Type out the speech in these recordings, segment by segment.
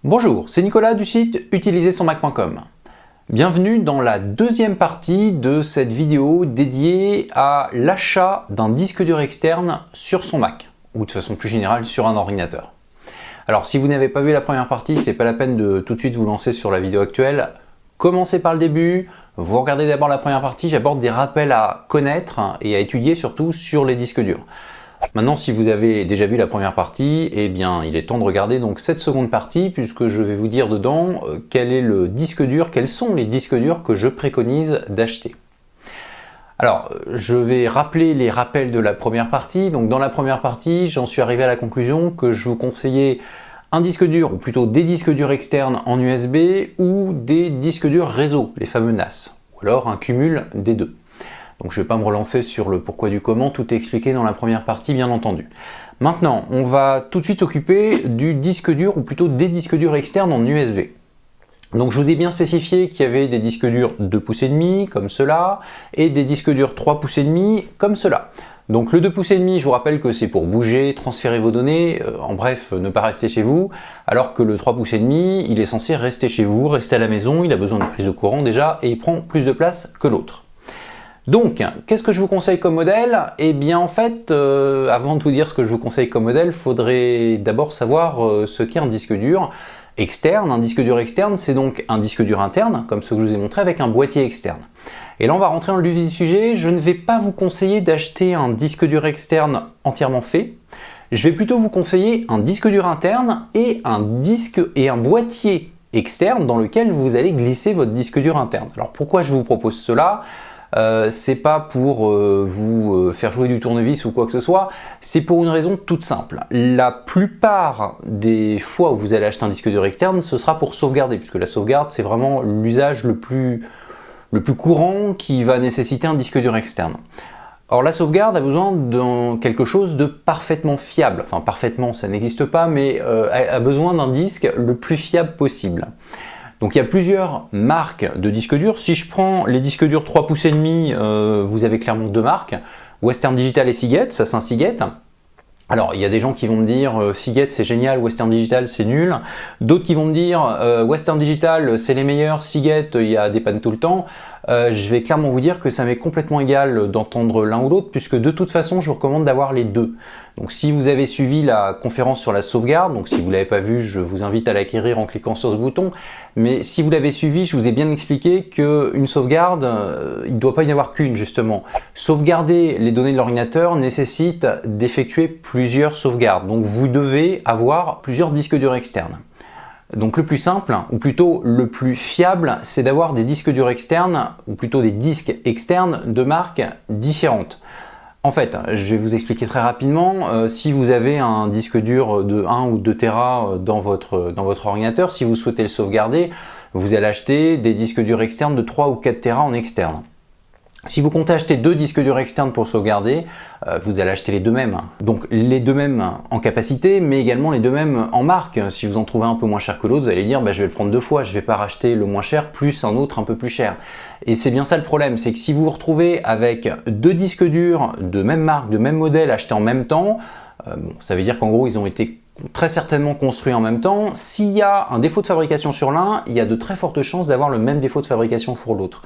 Bonjour, c'est Nicolas du site utilisersonmac.com. Bienvenue dans la deuxième partie de cette vidéo dédiée à l'achat d'un disque dur externe sur son Mac, ou de façon plus générale sur un ordinateur. Alors si vous n'avez pas vu la première partie, c'est pas la peine de tout de suite vous lancer sur la vidéo actuelle. Commencez par le début, vous regardez d'abord la première partie, j'aborde des rappels à connaître et à étudier surtout sur les disques durs. Maintenant, si vous avez déjà vu la première partie, eh bien, il est temps de regarder donc cette seconde partie puisque je vais vous dire dedans quel est le disque dur, quels sont les disques durs que je préconise d'acheter. Alors, je vais rappeler les rappels de la première partie. Donc, dans la première partie, j'en suis arrivé à la conclusion que je vous conseillais un disque dur, ou plutôt des disques durs externes en USB ou des disques durs réseau, les fameux NAS, ou alors un cumul des deux. Donc je ne vais pas me relancer sur le pourquoi du comment, tout est expliqué dans la première partie bien entendu. Maintenant, on va tout de suite s'occuper du disque dur, ou plutôt des disques durs externes en USB. Donc je vous ai bien spécifié qu'il y avait des disques durs 2,5 pouces comme cela, et des disques durs 3,5 pouces comme cela. Donc le 2,5 pouces, je vous rappelle que c'est pour bouger, transférer vos données, en bref, ne pas rester chez vous, alors que le 3,5 pouces, il est censé rester chez vous, rester à la maison, il a besoin de prise de courant déjà, et il prend plus de place que l'autre. Donc, qu'est-ce que je vous conseille comme modèle? Eh bien en fait, avant de vous dire ce que je vous conseille comme modèle, il faudrait d'abord savoir ce qu'est un disque dur externe. Un disque dur externe, c'est donc un disque dur interne, comme ce que je vous ai montré, avec un boîtier externe. Et là, on va rentrer dans le vif du sujet. Je ne vais pas vous conseiller d'acheter un disque dur externe entièrement fait. Je vais plutôt vous conseiller un disque dur interne et un boîtier externe dans lequel vous allez glisser votre disque dur interne. Alors pourquoi je vous propose cela? C'est pas pour vous faire jouer du tournevis ou quoi que ce soit, c'est pour une raison toute simple. La plupart des fois où vous allez acheter un disque dur externe, ce sera pour sauvegarder, puisque la sauvegarde c'est vraiment l'usage le plus courant qui va nécessiter un disque dur externe. Or la sauvegarde a besoin de quelque chose de parfaitement fiable, enfin parfaitement ça n'existe pas, mais a besoin d'un disque le plus fiable possible. Donc il y a plusieurs marques de disques durs. Si je prends les disques durs 3,5 pouces, vous avez clairement deux marques, Western Digital et Seagate, ça c'est un Seagate. Alors il y a des gens qui vont me dire Seagate c'est génial, Western Digital c'est nul. D'autres qui vont me dire Western Digital c'est les meilleurs, Seagate il y a des pannes tout le temps. Je vais clairement vous dire que ça m'est complètement égal d'entendre l'un ou l'autre puisque de toute façon je vous recommande d'avoir les deux. Donc si vous avez suivi la conférence sur la sauvegarde, donc si vous ne l'avez pas vue, je vous invite à l'acquérir en cliquant sur ce bouton. Mais si vous l'avez suivi, je vous ai bien expliqué qu'une sauvegarde, il ne doit pas y en avoir qu'une justement. Sauvegarder les données de l'ordinateur nécessite d'effectuer plusieurs sauvegardes. Donc vous devez avoir plusieurs disques durs externes. Donc le plus simple, ou plutôt le plus fiable, c'est d'avoir des disques durs externes, ou plutôt des disques externes de marques différentes. En fait, je vais vous expliquer très rapidement, si vous avez un disque dur de 1 ou 2 Tera dans votre ordinateur, si vous souhaitez le sauvegarder, vous allez acheter des disques durs externes de 3 ou 4 Tera en externe. Si vous comptez acheter deux disques durs externes pour sauvegarder, vous allez acheter les deux mêmes. Donc les deux mêmes en capacité, mais également les deux mêmes en marque. Si vous en trouvez un peu moins cher que l'autre, vous allez dire je vais le prendre deux fois, je ne vais pas racheter le moins cher plus un autre un peu plus cher. Et c'est bien ça le problème, c'est que si vous vous retrouvez avec deux disques durs de même marque, de même modèle achetés en même temps, ça veut dire qu'en gros ils ont été très certainement construits en même temps. S'il y a un défaut de fabrication sur l'un, il y a de très fortes chances d'avoir le même défaut de fabrication pour l'autre.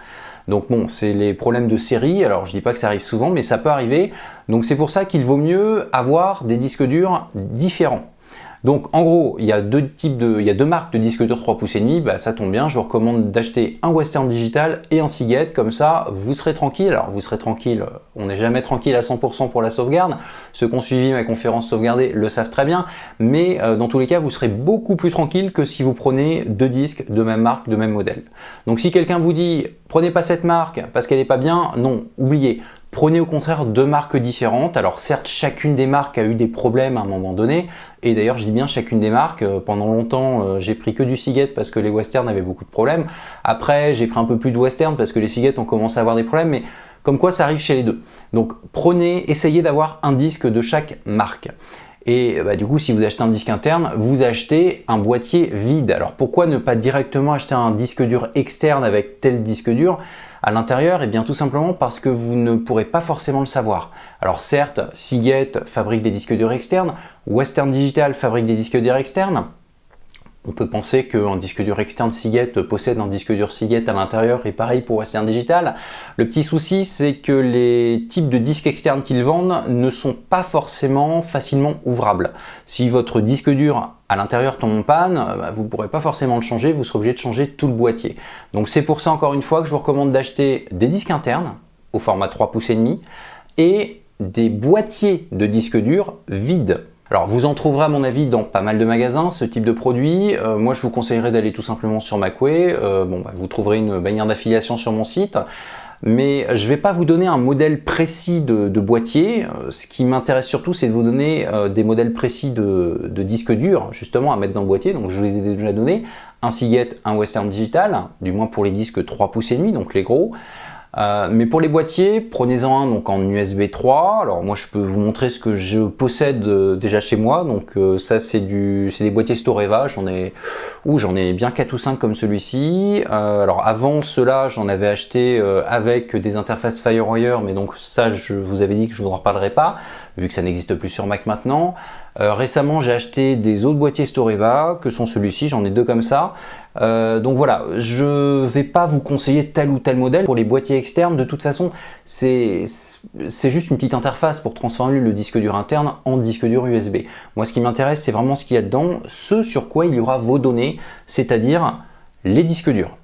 Donc bon, c'est les problèmes de série, alors je dis pas que ça arrive souvent, mais ça peut arriver. Donc c'est pour ça qu'il vaut mieux avoir des disques durs différents. Donc en gros, il y a deux marques de disques durs 3,5 pouces, ça tombe bien, je vous recommande d'acheter un Western Digital et un Seagate, comme ça vous serez tranquille. Alors vous serez tranquille, on n'est jamais tranquille à 100% pour la sauvegarde, ceux qui ont suivi ma conférence sauvegardée le savent très bien, mais dans tous les cas vous serez beaucoup plus tranquille que si vous prenez deux disques de même marque, de même modèle. Donc si quelqu'un vous dit prenez pas cette marque parce qu'elle n'est pas bien, non, oubliez. Prenez au contraire deux marques différentes. Alors certes, chacune des marques a eu des problèmes à un moment donné. Et d'ailleurs, je dis bien chacune des marques. Pendant longtemps, j'ai pris que du Seagate parce que les Western avaient beaucoup de problèmes. Après, j'ai pris un peu plus de Western parce que les Seagate ont commencé à avoir des problèmes. Mais comme quoi, ça arrive chez les deux. Donc essayez d'avoir un disque de chaque marque. Et du coup, si vous achetez un disque interne, vous achetez un boîtier vide. Alors pourquoi ne pas directement acheter un disque dur externe avec tel disque dur à l'intérieur? Eh bien tout simplement parce que vous ne pourrez pas forcément le savoir. Alors certes, Seagate fabrique des disques durs externes, Western Digital fabrique des disques durs externes. On peut penser qu'un disque dur externe Seagate possède un disque dur Seagate à l'intérieur et pareil pour Western Digital. Le petit souci, c'est que les types de disques externes qu'ils vendent ne sont pas forcément facilement ouvrables. Si votre disque dur à l'intérieur tombe en panne, vous ne pourrez pas forcément le changer, vous serez obligé de changer tout le boîtier. Donc c'est pour ça encore une fois que je vous recommande d'acheter des disques internes au format 3,5 pouces et des boîtiers de disques durs vides. Alors vous en trouverez à mon avis dans pas mal de magasins ce type de produit. Moi je vous conseillerais d'aller tout simplement sur Macway. Vous trouverez une bannière d'affiliation sur mon site. Mais je ne vais pas vous donner un modèle précis de boîtier. Ce qui m'intéresse surtout, c'est de vous donner des modèles précis de disques durs, justement, à mettre dans le boîtier. Donc je vous les ai déjà donnés. Un Seagate, un Western Digital, du moins pour les disques 3,5 pouces, donc les gros. Mais pour les boîtiers, prenez-en un donc en USB 3. Alors moi je peux vous montrer ce que je possède déjà chez moi. Donc ça c'est des boîtiers Storeva. J'en ai bien 4 ou 5 comme celui-ci. Alors avant cela j'en avais acheté avec des interfaces FireWire, mais donc ça je vous avais dit que je vous en reparlerai pas vu que ça n'existe plus sur Mac maintenant. Récemment j'ai acheté des autres boîtiers Storeva que sont celui-ci, j'en ai 2 comme ça. Donc voilà, je vais pas vous conseiller tel ou tel modèle. Pour les boîtiers externes, de toute façon, c'est juste une petite interface pour transformer le disque dur interne en disque dur USB. Moi, ce qui m'intéresse, c'est vraiment ce qu'il y a dedans, ce sur quoi il y aura vos données, c'est-à-dire les disques durs.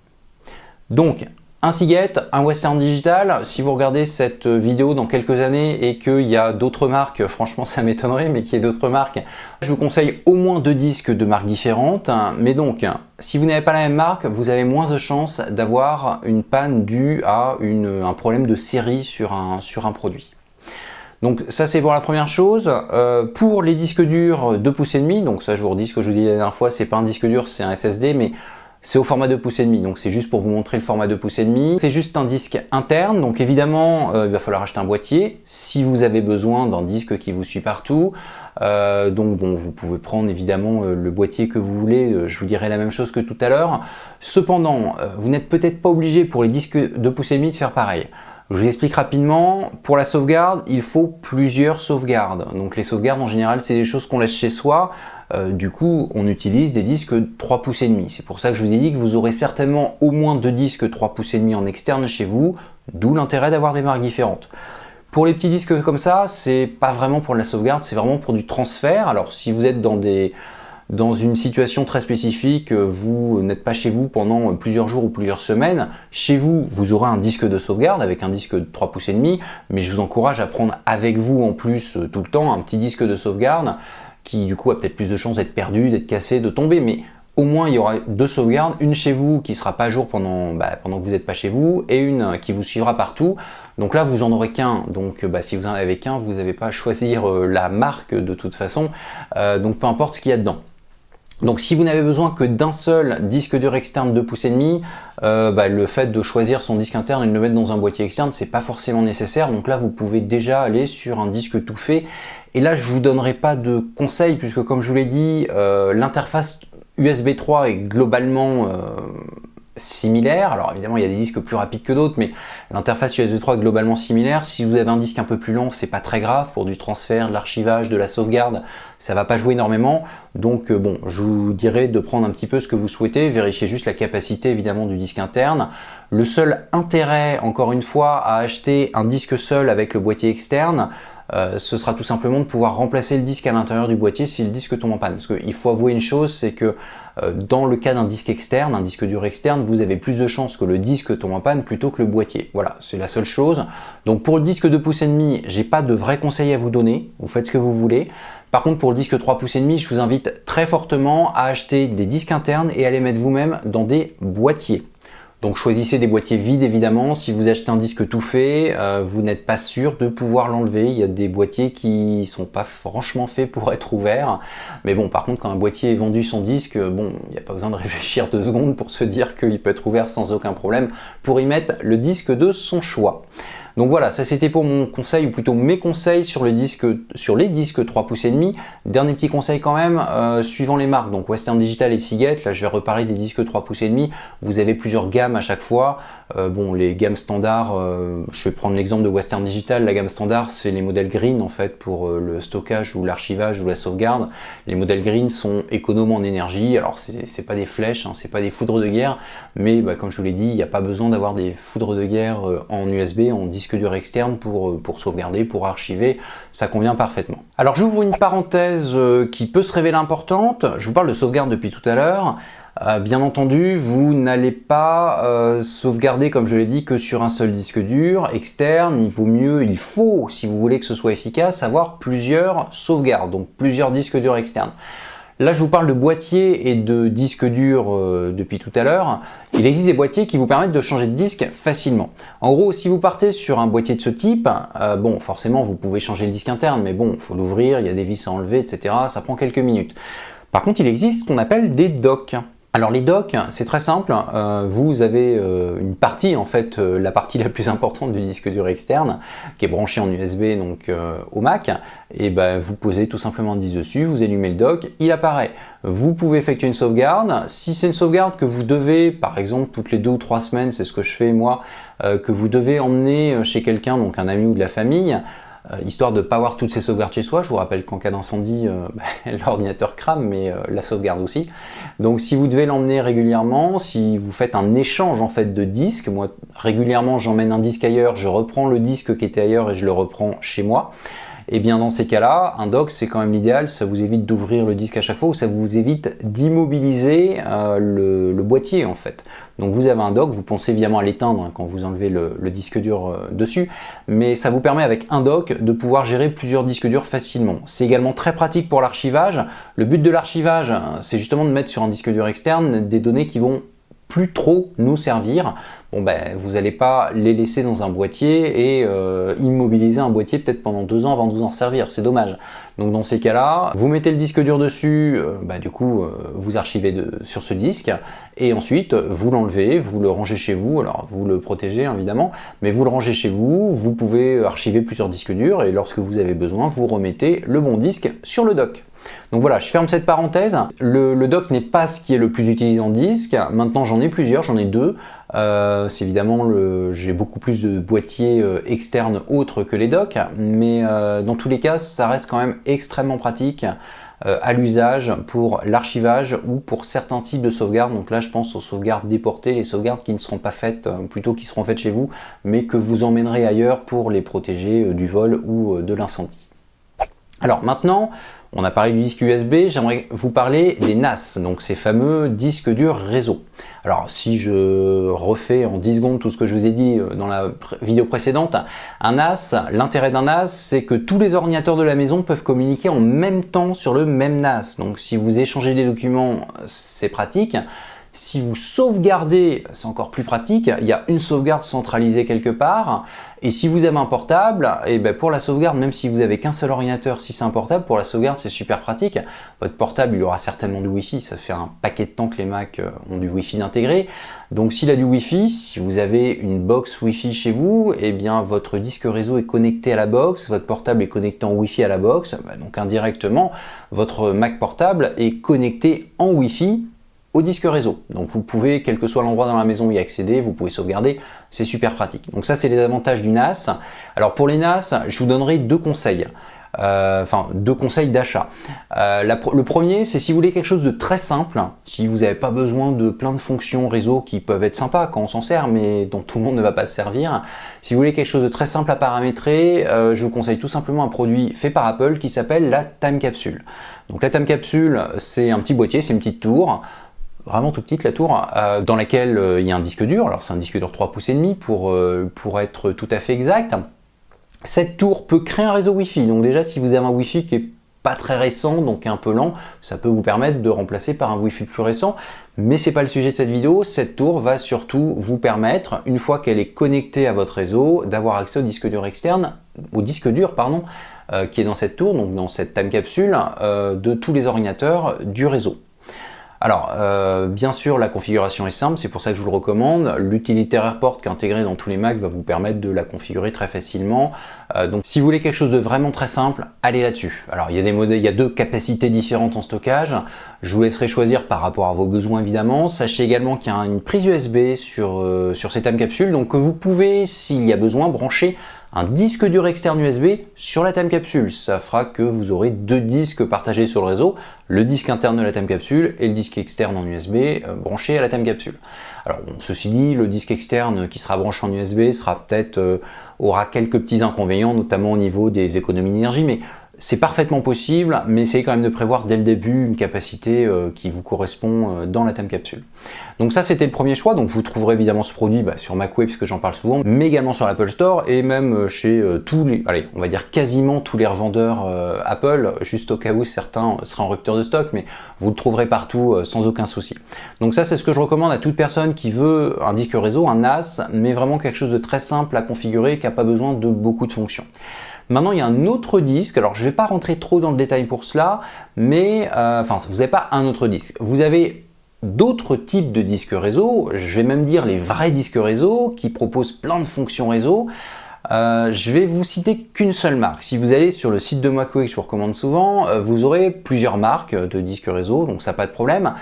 Donc, un Seagate, un Western Digital. Si vous regardez cette vidéo dans quelques années et qu'il y a d'autres marques, franchement ça m'étonnerait, mais qu'il y ait d'autres marques, je vous conseille au moins 2 disques de marques différentes. Mais donc, si vous n'avez pas la même marque, vous avez moins de chances d'avoir une panne due à un problème de série sur un produit. Donc ça c'est pour la première chose. Pour les disques durs 2,5 pouces, donc ça je vous redis ce que je vous dis la dernière fois, c'est pas un disque dur, c'est un SSD, mais c'est au format 2,5 pouces, donc c'est juste pour vous montrer le format 2,5 pouces. C'est juste un disque interne, donc évidemment il va falloir acheter un boîtier si vous avez besoin d'un disque qui vous suit partout. Donc bon, vous pouvez prendre évidemment le boîtier que vous voulez, je vous dirai la même chose que tout à l'heure. Cependant, vous n'êtes peut-être pas obligé pour les disques 2,5 pouces de faire pareil. Je vous explique rapidement, pour la sauvegarde, il faut plusieurs sauvegardes. Donc les sauvegardes en général, c'est des choses qu'on laisse chez soi. Du coup, on utilise des disques 3,5 pouces. C'est pour ça que je vous ai dit que vous aurez certainement au moins 2 disques 3,5 pouces en externe chez vous, d'où l'intérêt d'avoir des marques différentes. Pour les petits disques comme ça, c'est pas vraiment pour la sauvegarde, c'est vraiment pour du transfert. Alors si vous êtes dans une situation très spécifique, vous n'êtes pas chez vous pendant plusieurs jours ou plusieurs semaines, chez vous, vous aurez un disque de sauvegarde avec un disque de 3,5 pouces, mais je vous encourage à prendre avec vous en plus tout le temps un petit disque de sauvegarde qui du coup a peut-être plus de chances d'être perdu, d'être cassé, de tomber, mais au moins il y aura 2 sauvegardes, une chez vous qui sera pas à jour pendant que vous n'êtes pas chez vous et une qui vous suivra partout. Donc là vous en aurez qu'un, donc si vous en avez qu'un, vous n'avez pas à choisir la marque de toute façon, donc peu importe ce qu'il y a dedans. Donc si vous n'avez besoin que d'un seul disque dur externe 2,5 pouces, le fait de choisir son disque interne et de le mettre dans un boîtier externe, c'est pas forcément nécessaire. Donc là vous pouvez déjà aller sur un disque tout fait. Et là je vous donnerai pas de conseils puisque comme je vous l'ai dit, l'interface USB 3 est globalement similaire. Alors évidemment il y a des disques plus rapides que d'autres, mais l'interface USB 3 est globalement similaire. Si vous avez un disque un peu plus long, c'est pas très grave pour du transfert, de l'archivage, de la sauvegarde, ça va pas jouer énormément. Donc bon, je vous dirais de prendre un petit peu ce que vous souhaitez, vérifiez juste la capacité évidemment du disque interne. Le seul intérêt, encore une fois, à acheter un disque seul avec le boîtier externe, ce sera tout simplement de pouvoir remplacer le disque à l'intérieur du boîtier si le disque tombe en panne. Parce qu'il faut avouer une chose, c'est que dans le cas d'un disque externe, un disque dur externe, vous avez plus de chances que le disque tombe en panne plutôt que le boîtier. Voilà, c'est la seule chose. Donc pour le disque 2,5 pouces, j'ai pas de vrais conseils à vous donner, vous faites ce que vous voulez. Par contre pour le disque 3,5 pouces, je vous invite très fortement à acheter des disques internes et à les mettre vous-même dans des boîtiers. Donc choisissez des boîtiers vides évidemment. Si vous achetez un disque tout fait, vous n'êtes pas sûr de pouvoir l'enlever. Il y a des boîtiers qui sont pas franchement faits pour être ouverts. Mais bon, par contre, quand un boîtier est vendu son disque, bon, il n'y a pas besoin de réfléchir 2 secondes pour se dire qu'il peut être ouvert sans aucun problème pour y mettre le disque de son choix. Donc voilà, ça c'était pour mon conseil, ou plutôt mes conseils sur les disques 3 pouces et demi. Dernier petit conseil quand même, suivant les marques, donc Western Digital et Seagate, là je vais reparler des disques 3 pouces et demi. Vous avez plusieurs gammes à chaque fois. Bon, les gammes standards, je vais prendre l'exemple de Western Digital. La gamme standard, c'est les modèles green en fait pour le stockage ou l'archivage ou la sauvegarde. Les modèles green sont économes en énergie. Alors c'est pas des flèches, hein, c'est pas des foudres de guerre, mais comme je vous l'ai dit, il n'y a pas besoin d'avoir des foudres de guerre en USB, en disque dur externe pour sauvegarder, pour archiver. Ça convient parfaitement. Alors j'ouvre une parenthèse qui peut se révéler importante. Je vous parle de sauvegarde depuis tout à l'heure. Bien entendu, vous n'allez pas sauvegarder, comme je l'ai dit, que sur un seul disque dur externe. Il faut, si vous voulez que ce soit efficace, avoir plusieurs sauvegardes, donc plusieurs disques durs externes. Là, je vous parle de boîtiers et de disques durs depuis tout à l'heure. Il existe des boîtiers qui vous permettent de changer de disque facilement. En gros, si vous partez sur un boîtier de ce type, bon, forcément, vous pouvez changer le disque interne, mais bon, il faut l'ouvrir, il y a des vis à enlever, etc. Ça prend quelques minutes. Par contre, il existe ce qu'on appelle des docks. Alors les docks, c'est très simple, vous avez une partie, en fait, la partie la plus importante du disque dur externe, qui est branchée en USB donc au Mac, et vous posez tout simplement un disque dessus, vous allumez le dock, il apparaît. Vous pouvez effectuer une sauvegarde. Si c'est une sauvegarde que vous devez, par exemple, toutes les 2 ou 3 semaines, c'est ce que je fais moi, que vous devez emmener chez quelqu'un, donc un ami ou de la famille, histoire de ne pas avoir toutes ces sauvegardes chez soi. Je vous rappelle qu'en cas d'incendie, l'ordinateur crame, mais la sauvegarde aussi. Donc si vous devez l'emmener régulièrement, si vous faites un échange en fait de disques, moi régulièrement j'emmène un disque ailleurs, je reprends le disque qui était ailleurs et je le reprends chez moi. Et bien dans ces cas-là, un dock c'est quand même l'idéal, ça vous évite d'ouvrir le disque à chaque fois ou ça vous évite d'immobiliser le boîtier en fait. Donc vous avez un dock, vous pensez évidemment à l'éteindre quand vous enlevez le disque dur dessus, mais ça vous permet avec un dock de pouvoir gérer plusieurs disques durs facilement. C'est également très pratique pour l'archivage. Le but de l'archivage, c'est justement de mettre sur un disque dur externe des données qui vont plus trop nous servir. Bon vous n'allez pas les laisser dans un boîtier et immobiliser un boîtier peut-être pendant 2 ans avant de vous en servir, c'est dommage. Donc dans ces cas-là, vous mettez le disque dur dessus, du coup vous archivez sur ce disque et ensuite vous l'enlevez, vous le rangez chez vous, alors vous le protégez évidemment, mais vous le rangez chez vous, vous pouvez archiver plusieurs disques durs et lorsque vous avez besoin, vous remettez le bon disque sur le dock. Donc voilà, je ferme cette parenthèse. Le dock n'est pas ce qui est le plus utilisé en disque. Maintenant, j'en ai plusieurs, j'en ai 2. C'est évidemment, j'ai beaucoup plus de boîtiers externes autres que les docks, mais dans tous les cas, ça reste quand même extrêmement pratique à l'usage pour l'archivage ou pour certains types de sauvegardes. Donc là, je pense aux sauvegardes déportées, les sauvegardes qui ne seront pas faites, plutôt qui seront faites chez vous, mais que vous emmènerez ailleurs pour les protéger du vol ou de l'incendie. Alors maintenant, on a parlé du disque USB, j'aimerais vous parler des NAS, donc ces fameux disques durs réseau. Alors si je refais en 10 secondes tout ce que je vous ai dit dans la vidéo précédente, un NAS, l'intérêt d'un NAS, c'est que tous les ordinateurs de la maison peuvent communiquer en même temps sur le même NAS. Donc si vous échangez des documents, c'est pratique. Si vous sauvegardez, c'est encore plus pratique, il y a une sauvegarde centralisée quelque part. Et si vous avez un portable, et pour la sauvegarde, même si vous avez qu'un seul ordinateur, si c'est un portable, pour la sauvegarde c'est super pratique. Votre portable il aura certainement du Wi-Fi, ça fait un paquet de temps que les Mac ont du Wi-Fi intégré. Donc s'il a du Wi-Fi, si vous avez une box Wi-Fi chez vous, et bien votre disque réseau est connecté à la box, votre portable est connecté en Wi-Fi à la box, donc indirectement votre Mac portable est connecté en Wi-Fi au disque réseau. Donc vous pouvez, quel que soit l'endroit dans la maison, y accéder, vous pouvez sauvegarder, c'est super pratique. Donc ça c'est les avantages du NAS. Alors pour les NAS, je vous donnerai 2 conseils. 2 conseils d'achat. Le premier, c'est si vous voulez quelque chose de très simple, si vous n'avez pas besoin de plein de fonctions réseau qui peuvent être sympas quand on s'en sert, mais dont tout le monde ne va pas se servir. Si vous voulez quelque chose de très simple à paramétrer, je vous conseille tout simplement un produit fait par Apple qui s'appelle la Time Capsule. Donc la Time Capsule, c'est un petit boîtier, c'est une petite tour, vraiment tout petite la tour, dans laquelle il y a un disque dur. Alors c'est un disque dur 3 pouces et demi pour être tout à fait exact. Cette tour peut créer un réseau Wi-Fi. Donc déjà si vous avez un Wi-Fi qui est pas très récent, donc un peu lent, ça peut vous permettre de remplacer par un Wi-Fi plus récent. Mais c'est pas le sujet de cette vidéo. Cette tour va surtout vous permettre, une fois qu'elle est connectée à votre réseau, d'avoir accès au disque dur externe, qui est dans cette tour, donc dans cette Time Capsule, de tous les ordinateurs du réseau. Alors, bien sûr, la configuration est simple, c'est pour ça que je vous le recommande. L'utilitaire Airport qui est intégré dans tous les Macs va vous permettre de la configurer très facilement. Donc, si vous voulez quelque chose de vraiment très simple, allez là-dessus. Alors, il y a des modèles, il y a deux capacités différentes en stockage. Je vous laisserai choisir par rapport à vos besoins, évidemment. Sachez également qu'il y a une prise USB sur ces time capsules, donc que vous pouvez, s'il y a besoin, brancher un disque dur externe USB sur la time capsule. Ça fera que vous aurez deux disques partagés sur le réseau, le disque interne de la time capsule et le disque externe en USB branché à la time capsule. Alors bon, ceci dit, le disque externe qui sera branché en USB aura quelques petits inconvénients, notamment au niveau des économies d'énergie, mais c'est parfaitement possible, mais essayez quand même de prévoir dès le début une capacité qui vous correspond dans la time capsule. Donc ça, c'était le premier choix. Donc vous trouverez évidemment ce produit sur macOS, puisque j'en parle souvent, mais également sur l'Apple Store et même chez tous les, allez, on va dire quasiment tous les revendeurs Apple, juste au cas où certains seraient en rupture de stock, mais vous le trouverez partout sans aucun souci. Donc ça, c'est ce que je recommande à toute personne qui veut un disque réseau, un NAS, mais vraiment quelque chose de très simple à configurer, qui n'a pas besoin de beaucoup de fonctions. Maintenant, il y a un autre disque. Alors, je ne vais pas rentrer trop dans le détail pour cela, mais vous n'avez pas un autre disque. Vous avez d'autres types de disques réseau. Je vais même dire les vrais disques réseau qui proposent plein de fonctions réseau. Je vais vous citer qu'une seule marque. Si vous allez sur le site de macOS, je vous recommande souvent, vous aurez plusieurs marques de disques réseau, donc ça pas de problème.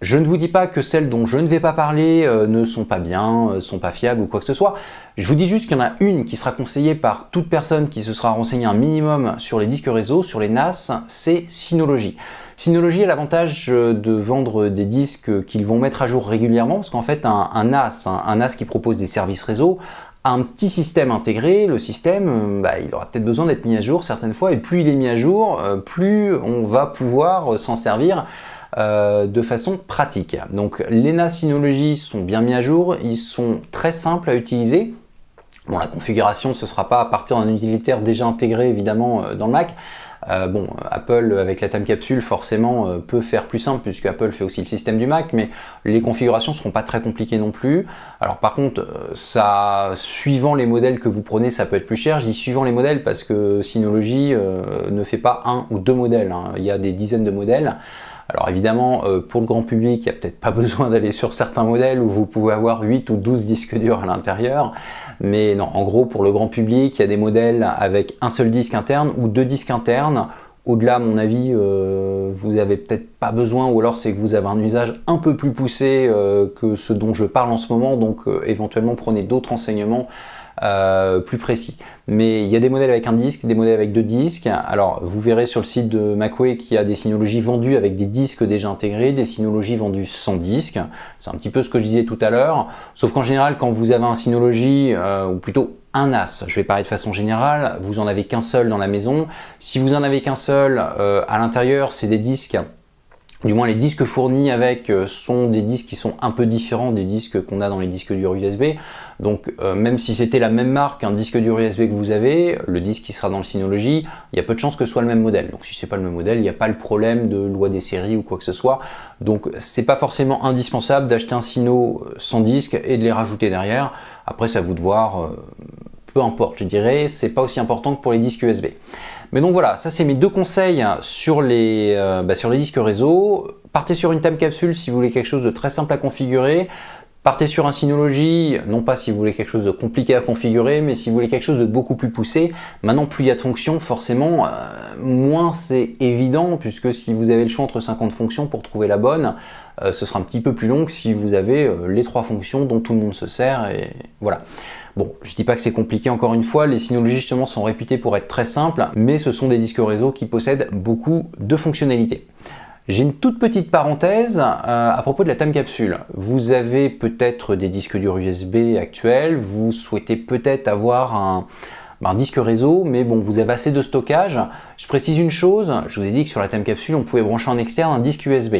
Je ne vous dis pas que celles dont je ne vais pas parler ne sont pas bien, sont pas fiables ou quoi que ce soit. Je vous dis juste qu'il y en a une qui sera conseillée par toute personne qui se sera renseignée un minimum sur les disques réseau, sur les NAS, c'est Synology. Synology a l'avantage de vendre des disques qu'ils vont mettre à jour régulièrement, parce qu'en fait un NAS qui propose des services réseau, a un petit système intégré. Le système, il aura peut-être besoin d'être mis à jour certaines fois, et plus il est mis à jour, plus on va pouvoir s'en servir de façon pratique. Donc les NAS Synology sont bien mis à jour, ils sont très simples à utiliser. Bon, la configuration, ce ne sera pas à partir d'un utilitaire déjà intégré évidemment dans le Mac. Apple avec la time capsule forcément peut faire plus simple, puisque Apple fait aussi le système du Mac, mais les configurations ne seront pas très compliquées non plus. Alors par contre, suivant les modèles que vous prenez, ça peut être plus cher. Je dis suivant les modèles parce que Synology ne fait pas un ou deux modèles, hein. Il y a des dizaines de modèles. Alors évidemment, pour le grand public, il n'y a peut-être pas besoin d'aller sur certains modèles où vous pouvez avoir 8 ou 12 disques durs à l'intérieur. Mais non, en gros, pour le grand public, il y a des modèles avec un seul disque interne ou deux disques internes. Au-delà, à mon avis, vous n'avez peut-être pas besoin, ou alors c'est que vous avez un usage un peu plus poussé que ce dont je parle en ce moment. Donc éventuellement, prenez d'autres renseignements plus précis. Mais il y a des modèles avec un disque, des modèles avec deux disques. Alors vous verrez sur le site de macOS qu'il y a des Synology vendus avec des disques déjà intégrés, des Synology vendus sans disque. C'est un petit peu ce que je disais tout à l'heure, sauf qu'en général quand vous avez un Synology, ou plutôt un NAS, je vais parler de façon générale, vous en avez qu'un seul dans la maison. Si vous en avez qu'un seul, à l'intérieur c'est des disques, du moins les disques fournis avec sont des disques qui sont un peu différents des disques qu'on a dans les disques durs USB. Donc même si c'était la même marque, un disque dur USB que vous avez, le disque qui sera dans le Synology, il y a peu de chances que ce soit le même modèle. Donc si c'est pas le même modèle, il n'y a pas le problème de loi des séries ou quoi que ce soit. Donc c'est pas forcément indispensable d'acheter un Syno sans disque et de les rajouter derrière. Après c'est à vous de voir, peu importe, je dirais, c'est pas aussi important que pour les disques USB. Mais donc voilà, ça c'est mes deux conseils sur les disques réseau. Partez sur une time capsule si vous voulez quelque chose de très simple à configurer. Partez sur un Synology, non pas si vous voulez quelque chose de compliqué à configurer, mais si vous voulez quelque chose de beaucoup plus poussé. Maintenant, plus il y a de fonctions, forcément, moins c'est évident, puisque si vous avez le choix entre 50 fonctions pour trouver la bonne, ce sera un petit peu plus long que si vous avez les 3 fonctions dont tout le monde se sert, et voilà. Bon, je dis pas que c'est compliqué, encore une fois, les Synology justement sont réputés pour être très simples, mais ce sont des disques réseau qui possèdent beaucoup de fonctionnalités. J'ai une toute petite parenthèse à propos de la time capsule. Vous avez peut-être des disques durs USB actuels, vous souhaitez peut-être avoir un disque réseau, mais bon, vous avez assez de stockage. Je précise une chose, je vous ai dit que sur la time capsule, on pouvait brancher en externe un disque USB.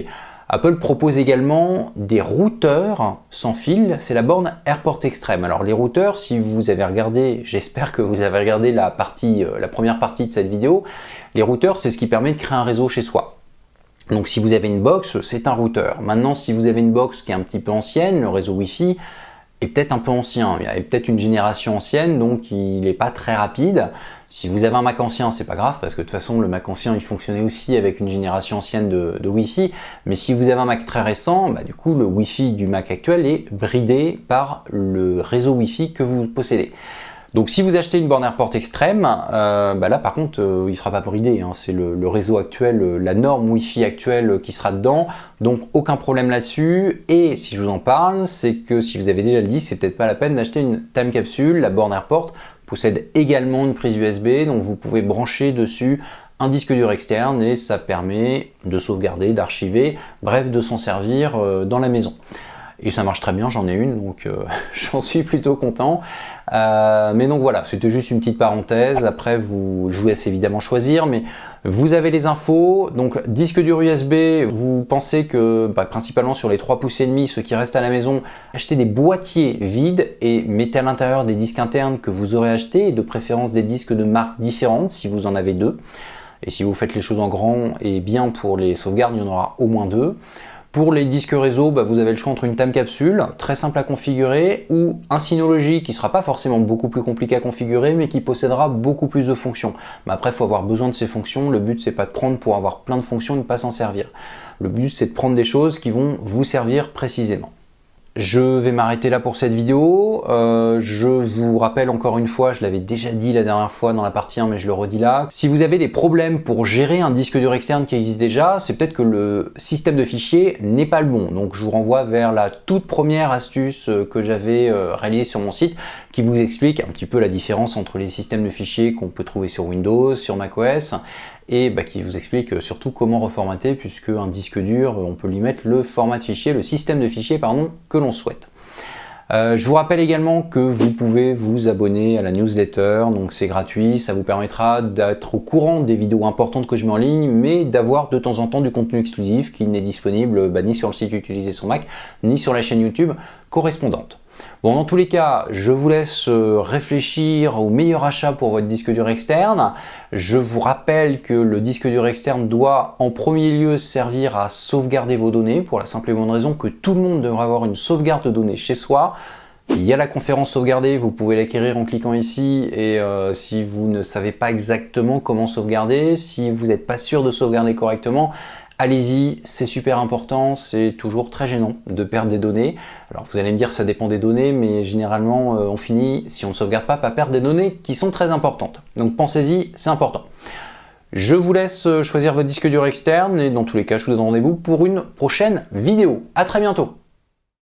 Apple propose également des routeurs sans fil, c'est la borne Airport Extreme. Alors les routeurs, si vous avez regardé, j'espère que vous avez regardé la première partie de cette vidéo, les routeurs c'est ce qui permet de créer un réseau chez soi. Donc si vous avez une box, c'est un routeur. Maintenant si vous avez une box qui est un petit peu ancienne, le réseau Wi-Fi est peut-être un peu ancien, il y a peut-être une génération ancienne, donc il n'est pas très rapide. Si vous avez un Mac ancien, c'est pas grave, parce que de toute façon, le Mac ancien, il fonctionnait aussi avec une génération ancienne de Wi-Fi. Mais si vous avez un Mac très récent, du coup, le Wi-Fi du Mac actuel est bridé par le réseau Wi-Fi que vous possédez. Donc si vous achetez une borne AirPort extrême, là par contre il ne sera pas bridé, hein. C'est le réseau actuel, la norme Wi-Fi actuelle qui sera dedans, donc aucun problème là-dessus. Et si je vous en parle, c'est que si vous avez déjà le disque, c'est peut-être pas la peine d'acheter une time capsule. La borne AirPort possède également une prise USB, donc vous pouvez brancher dessus un disque dur externe et ça permet de sauvegarder, d'archiver, bref de s'en servir dans la maison. Et ça marche très bien, j'en ai une, donc j'en suis plutôt content. Mais donc voilà, c'était juste une petite parenthèse. Après, je vous laisse évidemment choisir, mais vous avez les infos. Donc disque dur USB, vous pensez que principalement sur les 3,5 pouces, ceux qui restent à la maison, achetez des boîtiers vides et mettez à l'intérieur des disques internes que vous aurez achetés, et de préférence des disques de marques différentes si vous en avez deux. Et si vous faites les choses en grand et bien pour les sauvegardes, il y en aura au moins deux. Pour les disques réseau, vous avez le choix entre une time capsule, très simple à configurer, ou un Synology qui ne sera pas forcément beaucoup plus compliqué à configurer, mais qui possédera beaucoup plus de fonctions. Mais après, il faut avoir besoin de ces fonctions. Le but, c'est pas de prendre pour avoir plein de fonctions et ne pas s'en servir. Le but, c'est de prendre des choses qui vont vous servir précisément. Je vais m'arrêter là pour cette vidéo. Je vous rappelle encore une fois, je l'avais déjà dit la dernière fois dans la partie 1, mais je le redis là. Si vous avez des problèmes pour gérer un disque dur externe qui existe déjà, c'est peut-être que le système de fichiers n'est pas le bon. Donc je vous renvoie vers la toute première astuce que j'avais réalisée sur mon site, qui vous explique un petit peu la différence entre les systèmes de fichiers qu'on peut trouver sur Windows, sur macOS, et qui vous explique surtout comment reformater, puisque un disque dur, on peut lui mettre le format de fichier, le système de fichier que l'on souhaite. Je vous rappelle également que vous pouvez vous abonner à la newsletter, donc c'est gratuit, ça vous permettra d'être au courant des vidéos importantes que je mets en ligne, mais d'avoir de temps en temps du contenu exclusif qui n'est disponible ni sur le site Utiliser son Mac, ni sur la chaîne YouTube correspondante. Bon, dans tous les cas, je vous laisse réfléchir au meilleur achat pour votre disque dur externe. Je vous rappelle que le disque dur externe doit en premier lieu servir à sauvegarder vos données, pour la simple et bonne raison que tout le monde devrait avoir une sauvegarde de données chez soi. Il y a la conférence sauvegardée, vous pouvez l'acquérir en cliquant ici, et si vous ne savez pas exactement comment sauvegarder, si vous n'êtes pas sûr de sauvegarder correctement, allez-y, c'est super important, c'est toujours très gênant de perdre des données. Alors vous allez me dire ça dépend des données, mais généralement on finit, si on ne sauvegarde pas, par perdre des données qui sont très importantes. Donc pensez-y, c'est important. Je vous laisse choisir votre disque dur externe et dans tous les cas je vous donne rendez-vous pour une prochaine vidéo. À très bientôt.